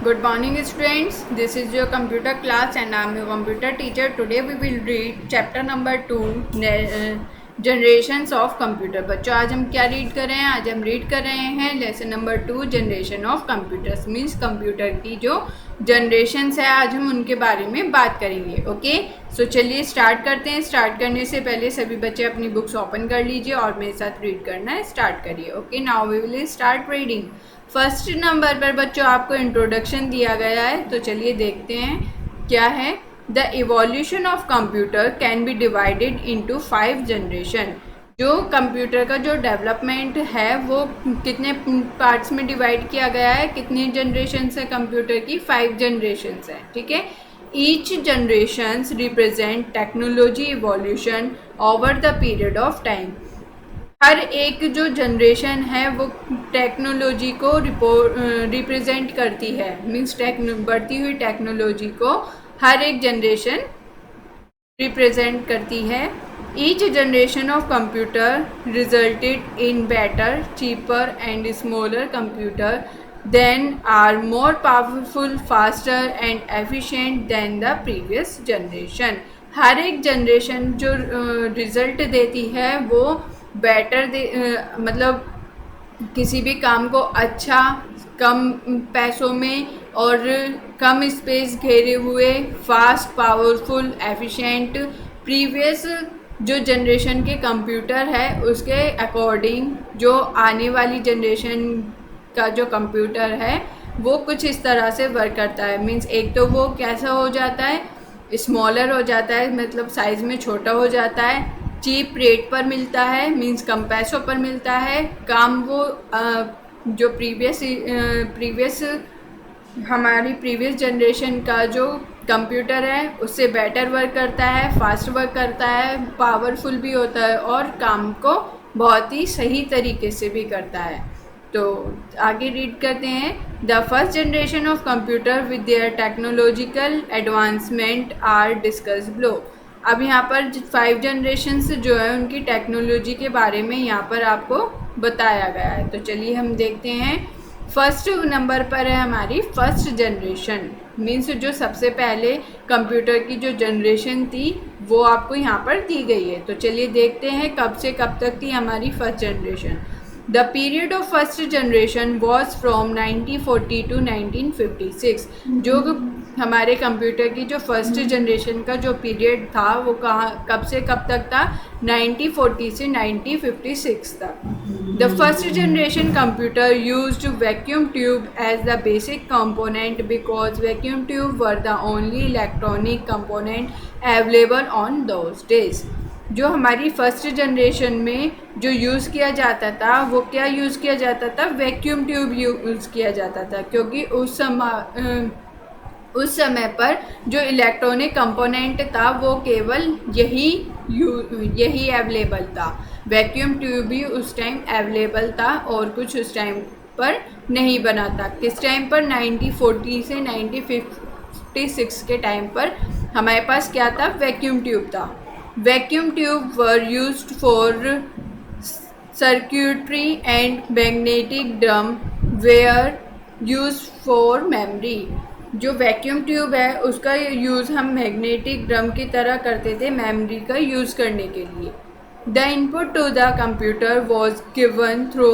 Good morning students, this is your computer class and I am your computer teacher. Today we will read chapter number 2 generations of computer. बच्चों आज हम क्या read कर रहे हैं? आज हम रीड कर रहे हैं lesson number 2 generation of computers means computer की जो जनरेशन्स है आज हम उनके बारे में बात करेंगे. ओके सो चलिए स्टार्ट करते हैं. स्टार्ट करने से पहले सभी बच्चे अपनी बुक्स ओपन कर लीजिए और मेरे साथ रीड करना स्टार्ट करिए. Okay now we will start reading. First number पर बच्चों आपको इंट्रोडक्शन दिया गया है, तो चलिए देखते हैं क्या है. The evolution of computer can be divided into 5 generation. जो कंप्यूटर का जो डेवलपमेंट है वो कितने पार्ट्स में डिवाइड किया गया है, कितनी जनरेशन्स है कंप्यूटर की? 5 जनरेशन्स है. ठीक है. Each generations represent technology evolution over the period of time. हर एक जो जनरेशन है वो टेक्नोलॉजी को रिप्रेजेंट करती है, मीन्स बढ़ती हुई टेक्नोलॉजी को हर एक जनरेशन रिप्रेजेंट करती है. Each generation of computer resulted in better, cheaper and smaller computer then are more powerful, faster and efficient than the previous generation. हर एक जनरेशन जो रिजल्ट देती है वो बेटर मतलब किसी भी काम को अच्छा, कम पैसों में और कम स्पेस घेरे हुए, फास्ट, पावरफुल, एफिशिएंट, प्रीवियस जो जनरेशन के कंप्यूटर है उसके अकॉर्डिंग जो आने वाली जनरेशन का जो कंप्यूटर है वो कुछ इस तरह से वर्क करता है. मीन्स एक तो वो कैसा हो जाता है, स्मॉलर हो जाता है, मतलब साइज़ में छोटा हो जाता है, चीप रेट पर मिलता है, मींस कम पैसों पर मिलता है, काम वो जो प्रीवियस हमारी प्रीवियस जनरेशन का जो कंप्यूटर है उससे बेटर वर्क करता है, फास्ट वर्क करता है, पावरफुल भी होता है और काम को बहुत ही सही तरीके से भी करता है. तो आगे रीड करते हैं. The first generation of computer with their technological advancement are discuss below. अब यहाँ पर 5 जनरेशन्स जो है उनकी टेक्नोलॉजी के बारे में यहाँ पर आपको बताया गया है. तो चलिए हम देखते हैं. फर्स्ट नंबर पर है हमारी फर्स्ट जनरेशन, मीन्स जो सबसे पहले कंप्यूटर की जो जनरेशन थी वो आपको यहाँ पर दी गई है. तो चलिए देखते हैं कब से कब तक थी हमारी first generation. The period of first generation was from 1940 to 1956. जो हमारे कंप्यूटर की जो फर्स्ट जनरेशन का जो पीरियड था वो कब से कब तक था? 1940 से 1956 तक. The first generation computer used vacuum tube as the basic component because vacuum tube were the only electronic component available on those days. जो हमारी फर्स्ट जनरेशन में जो यूज़ किया जाता था वो क्या यूज़ किया जाता था? वैक्यूम ट्यूब यूज़ किया जाता था, क्योंकि उस समय पर जो इलेक्ट्रॉनिक कंपोनेंट था वो केवल यही अवेलेबल था. वैक्यूम ट्यूब भी उस टाइम अवेलेबल था और कुछ उस टाइम पर नहीं बना था. किस टाइम पर? 1940 से 1956 के टाइम पर हमारे पास क्या था? वैक्यूम ट्यूब था. Vacuum tube were used for circuitry and magnetic drum were used for memory. जो वैक्यूम ट्यूब है उसका यूज़ हम मैग्नेटिक ड्रम की तरह करते थे मेमोरी का यूज़ करने के लिए. The input to the computer was given through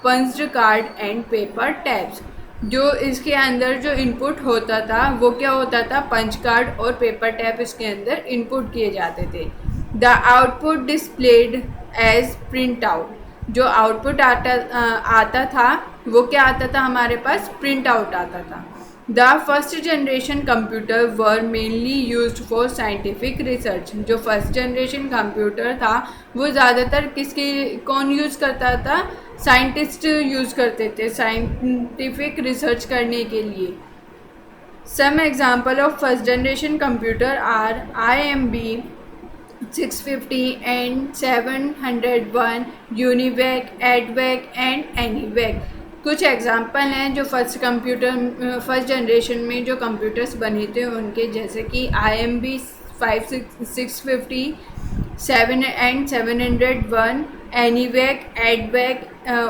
punched card and paper tapes. जो इसके अंदर जो इनपुट होता था वो क्या होता था? पंच कार्ड और पेपर टैप इसके अंदर इनपुट किए जाते थे. The output displayed as print out. जो आउटपुट आता था वो क्या आता था हमारे पास? प्रिंट आउट आता था. The first generation computer were mainly used for scientific research. जो फर्स्ट जनरेशन कंप्यूटर था वो ज़्यादातर कौन यूज़ करता था? साइंटिस्ट यूज़ करते थे साइंटिफिक रिसर्च करने के लिए. Some example of first generation computer are IMB 650 and 701, UNIVAC, EDVAC and ENIAC. कुछ एग्जाम्पल हैं जो फर्स्ट जनरेशन में जो कंप्यूटर्स बने थे उनके, जैसे कि IMB 650, 701, एनीवैक, एडवैक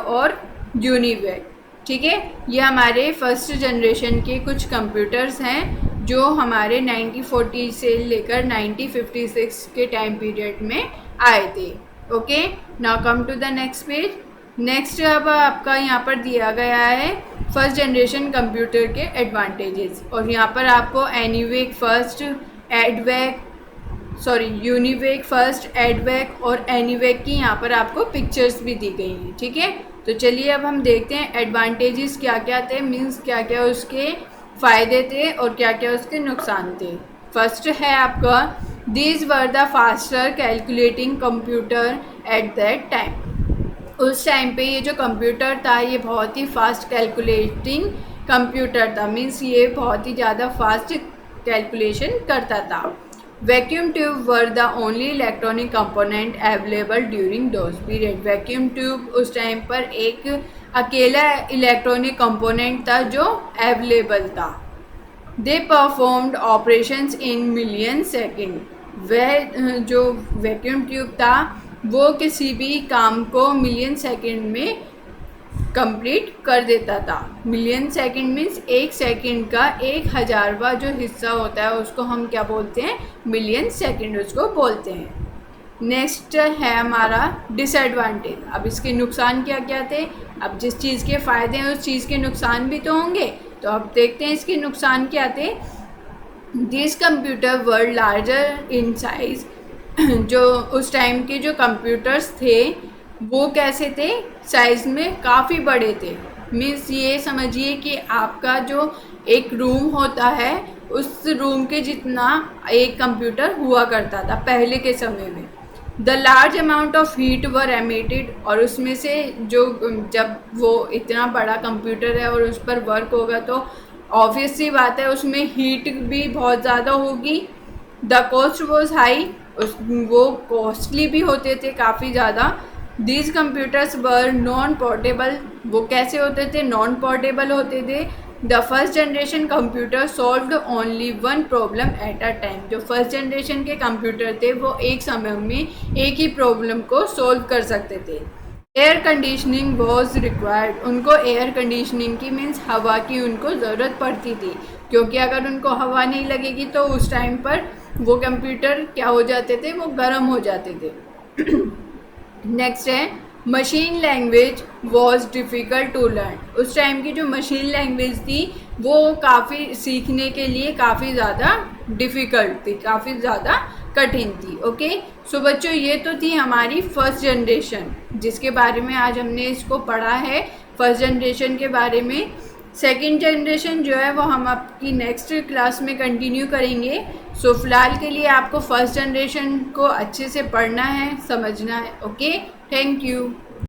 और यूनिवैक. ठीक है, ये हमारे फर्स्ट जनरेशन के कुछ कंप्यूटर्स हैं जो हमारे 1940 से लेकर 1956 के टाइम पीरियड में आए थे। Okay, now come to the next page. Next अब आपका यहाँ पर दिया गया है फर्स्ट जनरेशन कंप्यूटर के एडवांटेजेस, और यहाँ पर आपको ENIAC first, UNIVAC first, EDVAC और एनीवेक की यहाँ पर आपको पिक्चर्स भी दी गई हैं। ठीक है, तो चलिए अब हम देखते हैं एडवांटेजेस क्या क्या थे, मीन्स क्या क्या उसके फ़ायदे थे और क्या क्या उसके नुकसान थे। फर्स्ट है आपका, these were the faster calculating computer at that time. उस टाइम पे ये जो कंप्यूटर था ये बहुत ही फास्ट कैलकुलेटिंग कंप्यूटर था, मीन्स ये बहुत ही ज़्यादा फास्ट कैलकुलेशन करता था। Vacuum tube were the only electronic component available during those period. Vacuum tube उस टाइम पर एक अकेला इलेक्ट्रॉनिक कंपोनेंट था जो अवेलेबल था। They performed operations in million second. वह जो वैक्यूम ट्यूब था वो किसी भी काम को मिलियन सेकेंड में कंप्लीट कर देता था। मिलियन सेकंड मीन्स एक सेकंड का 1000वां जो हिस्सा होता है उसको हम क्या बोलते हैं, मिलियन सेकंड उसको बोलते हैं। नेक्स्ट है हमारा डिसएडवांटेज। अब इसके नुकसान क्या क्या थे। अब जिस चीज़ के फ़ायदे हैं उस चीज़ के नुकसान भी तो होंगे, तो अब देखते हैं इसके नुकसान क्या थे। This computer were larger in size. जो उस टाइम के जो कंप्यूटर्स थे वो कैसे थे, साइज़ में काफ़ी बड़े थे। मीन्स ये समझिए कि आपका जो एक रूम होता है उस रूम के जितना एक कंप्यूटर हुआ करता था पहले के समय में। The large amount of heat were emitted, और उसमें से जो जब वो इतना बड़ा कंप्यूटर है और उस पर वर्क होगा तो ऑब्वियस सी बात है उसमें हीट भी बहुत ज़्यादा होगी। द कॉस्ट वॉज हाई, वो कॉस्टली भी होते थे काफ़ी ज़्यादा। These computers were non portable, वो कैसे होते थे, नॉन पोर्टेबल होते थे। The first generation computer solved only one problem at a time. जो फर्स्ट जनरेशन के कंप्यूटर थे वो एक समय में एक ही प्रॉब्लम को सॉल्व कर सकते थे। एयर कंडीशनिंग वॉज रिक्वायर्ड, उनको एयर कंडीशनिंग की मीन्स हवा की उनको ज़रूरत पड़ती थी, क्योंकि अगर उनको हवा नहीं लगेगी तो उस टाइम पर वो कंप्यूटर क्या हो जाते थे, वो गर्म हो जाते थे। नेक्स्ट है machine language was difficult to learn. उस टाइम की जो मशीन लैंग्वेज थी वो काफ़ी सीखने के लिए काफ़ी ज़्यादा डिफ़िकल्ट थी, काफ़ी ज़्यादा कठिन थी। ओके, सो बच्चों ये तो थी हमारी फर्स्ट जनरेशन जिसके बारे में आज हमने इसको पढ़ा है, फर्स्ट जनरेशन के बारे में। सेकेंड जनरेशन जो है वो हम आपकी नेक्स्ट क्लास में कंटिन्यू करेंगे। सो फिलहाल के लिए आपको फर्स्ट जनरेशन को अच्छे से पढ़ना है, समझना है। Okay, thank you.